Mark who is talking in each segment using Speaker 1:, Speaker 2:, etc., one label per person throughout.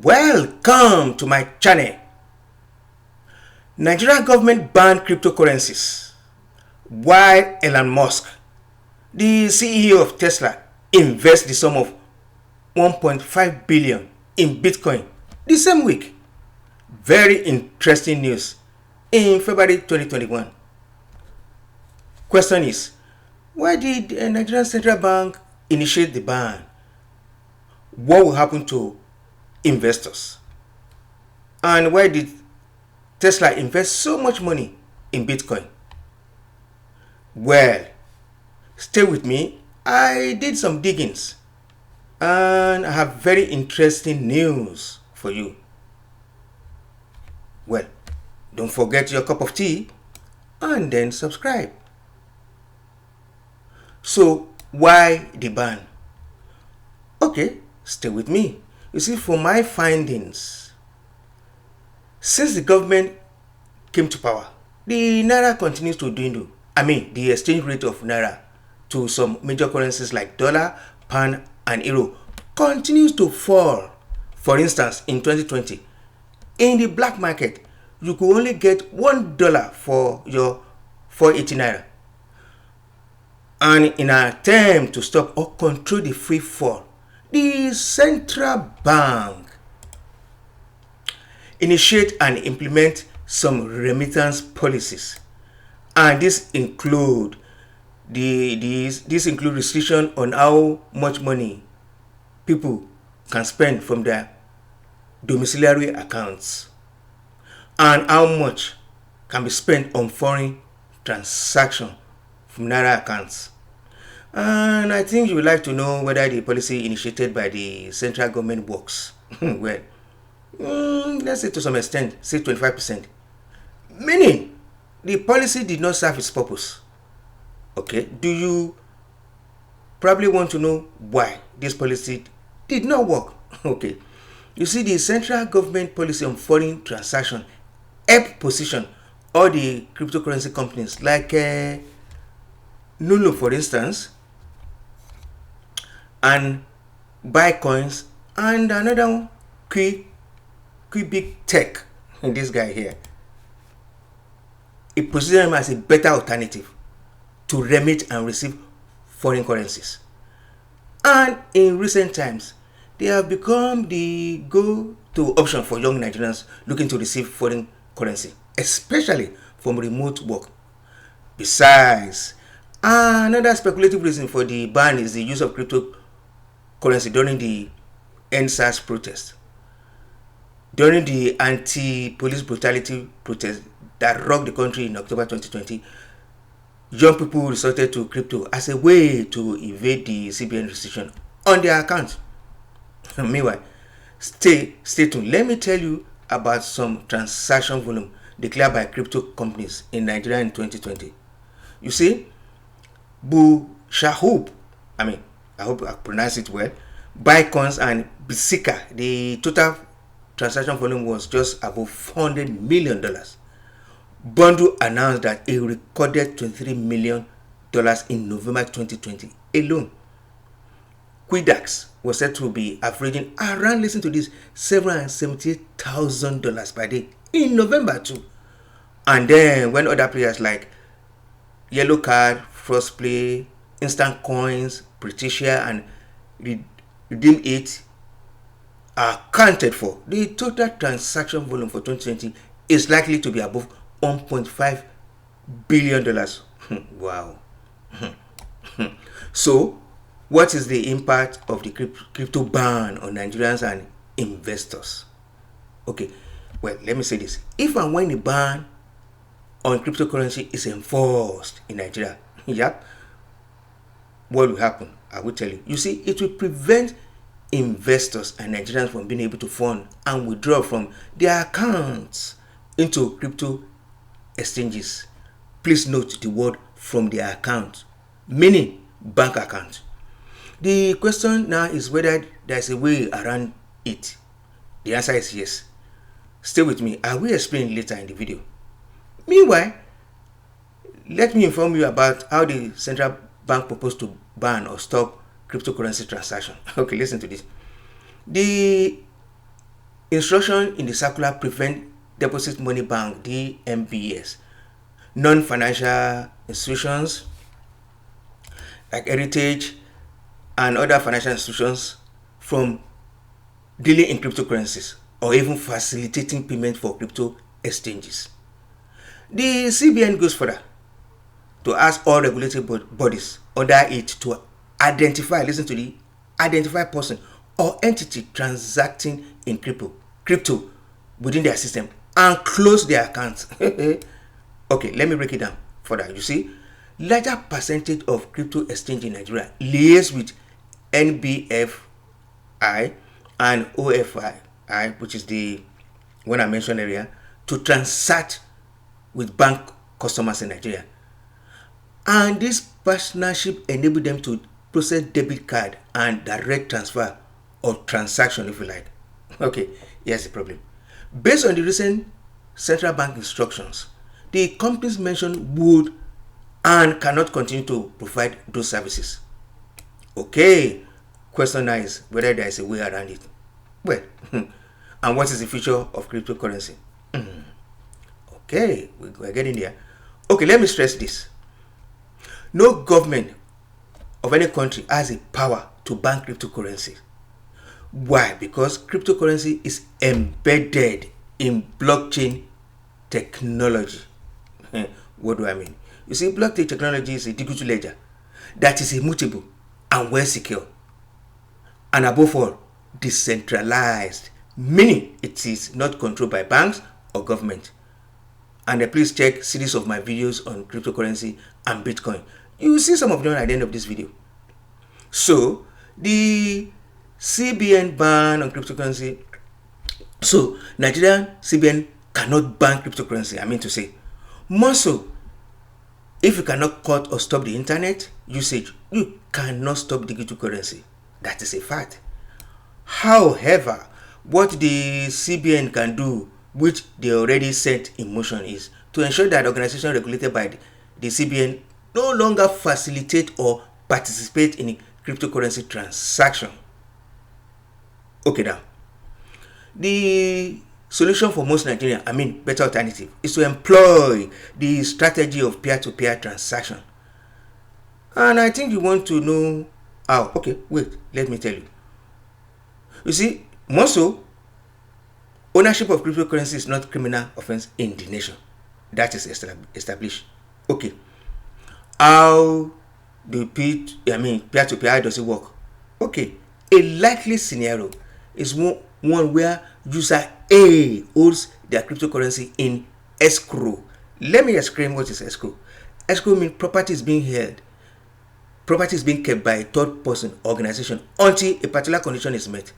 Speaker 1: Welcome to my channel. Nigerian government banned cryptocurrencies while Elon Musk, the CEO of Tesla, invests the sum of 1.5 billion in Bitcoin the same week. Very interesting news in February 2021. Question is, why did Nigerian Central Bank initiate the ban? What will happen to investors? And why did Tesla invest so much money in Bitcoin? Well, stay with me. I did some diggings and I have very interesting news for you. Well, don't forget your cup of tea and then subscribe. So, why the ban? Okay, stay with me. You see, for my findings, since the government came to power, the Naira continues to dwindle. The exchange rate of Naira to some major currencies like dollar, pound, and euro continues to fall. For instance, in 2020, in the black market, you could only get $1 for your 480 Naira. And in an attempt to stop or control the free fall, the central bank initiate and implement some remittance policies, and this include restriction on how much money people can spend from their domiciliary accounts and how much can be spent on foreign transaction from Naira accounts. And I think you would like to know whether the policy initiated by the central government works. Well, let's say to some extent, say 25%. Meaning, the policy did not serve its purpose. Okay, do you probably want to know why this policy did not work? Okay, you see, the central government policy on foreign transaction help position all the cryptocurrency companies like Nulu, for instance, and buy coins, and another one, Big Tech, and this guy here. It positions them as a better alternative to remit and receive foreign currencies. And in recent times, they have become the go-to option for young Nigerians looking to receive foreign currency, especially from remote work. Besides, another speculative reason for the ban is the use of cryptocurrency during the EndSARS protest. During the anti-police brutality protest that rocked the country in October 2020, young people resorted to crypto as a way to evade the CBN restriction on their account. Meanwhile, stay tuned. Let me tell you about some transaction volume declared by crypto companies in Nigeria in 2020. You see, Shahub, I hope I pronounce it well, Bitcoins and Bisika, the total transaction volume was just above $400 million. Bundle announced that it recorded $23 million in November 2020 alone. Quidax was said to be averaging around, listen to this, $778,000 per day in November too. And then when other players like Yellow Card, Frostplay, Instant Coins, Britisha, and Redeem It are accounted for, the total transaction volume for 2020 is likely to be above $1.5 billion. Wow. So, what is the impact of the crypto ban on Nigerians and investors? Okay, well, let me say this. If and when the ban on cryptocurrency is enforced in Nigeria, what will happen? I will tell you. You see, it will prevent investors and Nigerians from being able to fund and withdraw from their accounts into crypto exchanges. Please note the word "from their account," meaning bank account. The question now is whether there's a way around it. The answer is yes. Stay with me. I will explain later in the video. Meanwhile, let me inform you about how the central bank proposed to ban or stop cryptocurrency transaction. Okay, listen to this. The Instruction in the circular prevent Deposit Money Bank (DMBS), non-financial institutions like Heritage and other financial institutions from dealing in cryptocurrencies or even facilitating payment for crypto exchanges. The CBN goes further to ask all regulatory bodies under it to identify person or entity transacting in crypto within their system and close their accounts. Okay, let me break it down further. You see, larger percentage of crypto exchange in Nigeria liaise with NBFI and OFI, which is the one I mentioned earlier, to transact with bank customers in Nigeria. And this partnership enable them to process debit card and direct transfer or transaction, if you like. Okay, here's the problem. Based on the recent central bank instructions, the companies mentioned would and cannot continue to provide those services. Okay, question now is whether there is a way around it. Well, and what is the future of cryptocurrency? Okay, we're getting there. Okay, let me stress this. No government of any country has a power to ban cryptocurrency. Why? Because cryptocurrency is embedded in blockchain technology. What do I mean? You see, blockchain technology is a digital ledger that is immutable and well secure, and above all, decentralized, meaning it is not controlled by banks or government. And please check series of my videos on cryptocurrency and Bitcoin. You will see some of them at the end of this video. So, the Cbn ban on cryptocurrency. So, Nigerian Cbn cannot ban cryptocurrency, I mean to say. More so, if you cannot cut or stop the internet usage, you cannot stop digital currency. That is a fact. However, what the Cbn can do, which they already set in motion, is to ensure that organizations regulated by the Cbn no longer facilitate or participate in cryptocurrency transaction. Okay, now, the solution for most Nigerians, better alternative, is to employ the strategy of peer-to-peer transaction. And I think you want to know how. Okay, wait, let me tell you. You see, more so, ownership of cryptocurrency is not criminal offense in the nation. That is established. Okay. How the peer-to-peer does it work? Okay. A likely scenario is one where user A holds their cryptocurrency in escrow. Let me explain what is escrow. Escrow means property is being held. Property is being kept by a third person organization until a particular condition is met.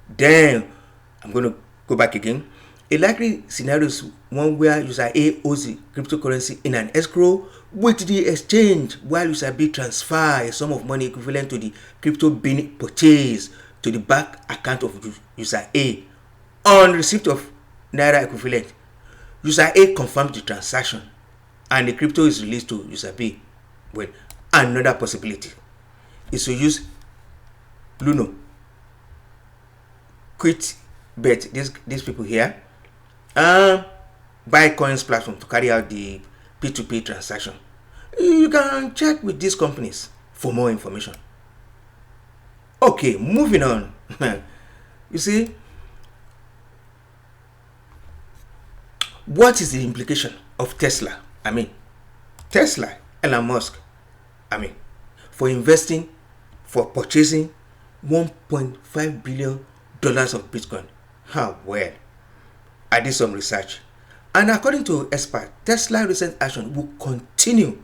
Speaker 1: Then, I'm going to go back again. A likely scenario is one where user A owes the cryptocurrency in an escrow with the exchange, while user B transfers a sum of money equivalent to the crypto being purchased to the bank account of user A. On receipt of Naira equivalent, user A confirms the transaction and the crypto is released to user B. Well, another possibility is to use Luno, QuickBet, these people here, Bitcoin's platform to carry out the P2P transaction. You can check with these companies for more information. Okay, moving on. You see, what is the implication of Tesla? Elon Musk, for investing, for purchasing $1.5 billion of Bitcoin. Well, I did some research, and according to experts, Tesla's recent action will continue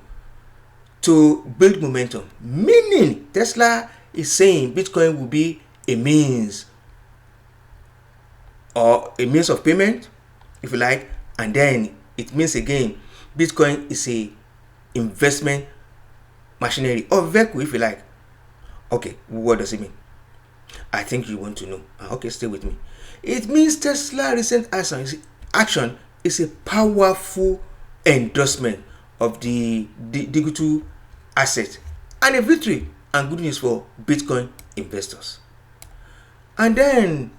Speaker 1: to build momentum, meaning Tesla is saying Bitcoin will be a means of payment, if you like, and then it means again Bitcoin is a investment machinery or vehicle, if you like. Okay, what does it mean? I think you want to know. Okay, stay with me. It means Tesla's recent action is a powerful endorsement of the digital asset and a victory and good news for Bitcoin investors. And then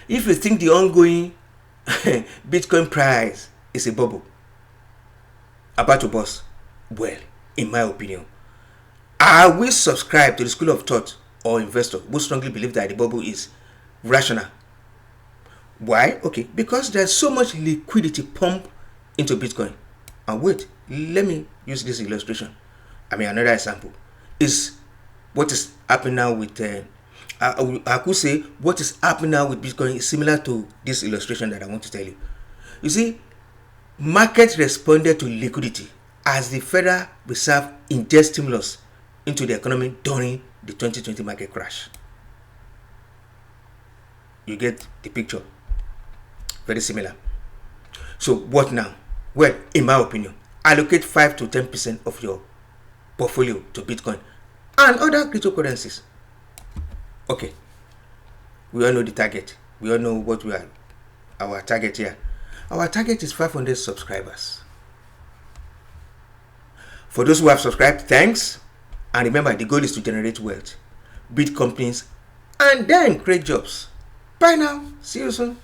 Speaker 1: If you think the ongoing Bitcoin price is a bubble about to burst, well, in my opinion, I will subscribe to the school of thought or investor who strongly believe that the bubble is rational. Why? Okay, because there's so much liquidity pumped into Bitcoin. And wait, let me use this illustration. Another example is what is happening now with I could say what is happening now with Bitcoin is similar to this illustration that I want to tell you. You see, market responded to liquidity as the Federal Reserve injected stimulus into the economy during the 2020 market crash. You get the picture? Very similar. So what now? Well, in my opinion, allocate 5 to 10% of your portfolio to Bitcoin and other cryptocurrencies. Okay, we all know the target. We all know what our target here. Our target is 500 subscribers. For those who have subscribed, thanks. And remember, the goal is to generate wealth, build companies, and then create jobs. Bye now. See you soon.